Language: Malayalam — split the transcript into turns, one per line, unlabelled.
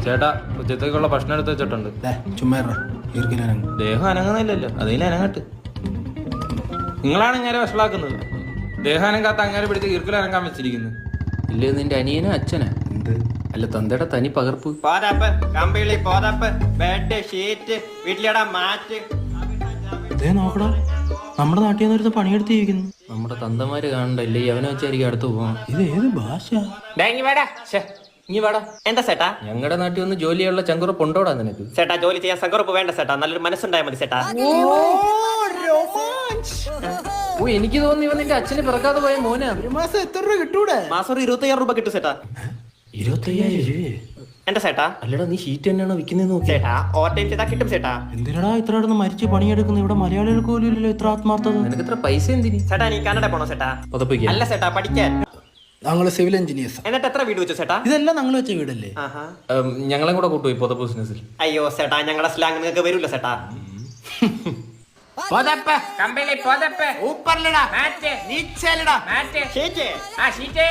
ചേട്ടാ ഉച്ചത്തേക്കുള്ള ഭക്ഷണം എടുത്ത് വെച്ചിട്ടുണ്ട്.
ചുമ്മാ
ദേഹം അനങ്ങുന്നില്ലല്ലോ, അതിൽ അനങ്ങട്ട്. നിങ്ങളാണ് ഇങ്ങനെ വഷളാക്കുന്നത്. ദേഹം അനങ്ങാത്ത അങ്ങനെ പിടിച്ച് ഈർക്കിലനങ്ങാൻ വെച്ചിരിക്കുന്നു.
ഇല്ലേ നിന്റെ അനിയനാ അച്ഛനാ? അല്ല തന്തയുടെ തനി പകർപ്പ്.
പോതപ്പ് കമ്പിളി പോതപ്പ് ബെഡ് ഷീറ്റ് വീട്ടിലിടാ മാറ്റ്.
ഇതേ നോക്കടാ, നമ്മുടെ നാട്ടിൽ നിന്ന് പണിയെടുത്തിരിക്കുന്നു.
നമ്മുടെ തന്തമാര് കാണണ്ടല്ലേ, അവനെ വെച്ചായിരിക്കും അടുത്ത് പോവാം.
ഇത് ഏത് ഭാഷ?
ഇനി വേടാ.
എന്താ ചേട്ടാ?
ഞങ്ങളുടെ നാട്ടിൽ വന്ന് ജോലിയുള്ള ചങ്കുറപ്പ് ഉണ്ടോടാ നിനക്ക്?
ചേട്ടാ ജോലി ചെയ്യാൻ സങ്കറുപ്പ് വേണ്ട ചേട്ടാ, നല്ലൊരു മനസ്സുണ്ടായാൽ മതി ചേട്ടാ.
ഓ എനിക്ക് തോന്നി ഇവൻ നിന്റെ അച്ഛന് പിറക്കാതെ പോയ മോനാ.
ഒരു മാസം എത്ര രൂപ കിട്ടൂടെ?
മാസം ഒരു 25,000 രൂപ കിട്ടും ചേട്ടാ.
25,000?
എന്താ ചേട്ടാ?
അല്ലടാ നീ ഷീറ്റ് തന്നെയാണോ വിൽക്കുന്നത് നോക്കി?
ചേട്ടാ ഓവർ ടൈം ചെയ്താ കിട്ടും ചേട്ടാ.
എന്തിനാ ഇത്ര ഇടന്ന് മരിച്ച് പണിയെടുക്കുന്നത്? ഇവിടെ മലയാളികൾക്ക് പോലും ഇല്ലല്ലോ ഇത്ര ആത്മാർത്ഥത.
നിനക്ക് ഇത്ര പൈസ എന്തിനി?
ചേട്ടാ നീ കാനഡ പോണോ ചേട്ടാ?
പതപ്പിക്കാൻ
അല്ല ചേട്ടാ പഠിക്കാൻ.
ഞങ്ങള് സിവിൽ എഞ്ചിനീയേഴ്സ്.
എന്നിട്ട് എത്ര വീട് വെച്ചു ചേട്ടാ?
ഇതെല്ലാം ഞങ്ങൾ വെച്ച വീടല്ലേ?
ആഹാ.
ഞങ്ങളെ കൂടെ കൂട്ടുപോയി പൊതപ്പ് ബിസിനസ്സിൽ.
അയ്യോ ചേട്ടാ ഞങ്ങളുടെ സ്ലാങ് നിങ്ങൾക്ക് വരൂല ചേട്ടാ.
പോതപ്പ് കമ്പിളി പോതപ്പ് ഊപ്പറിലിടാ മാറ്റ് നീച്ചലിടാ മാറ്റ്
ഷീറ്റ്
ഷീറ്റ്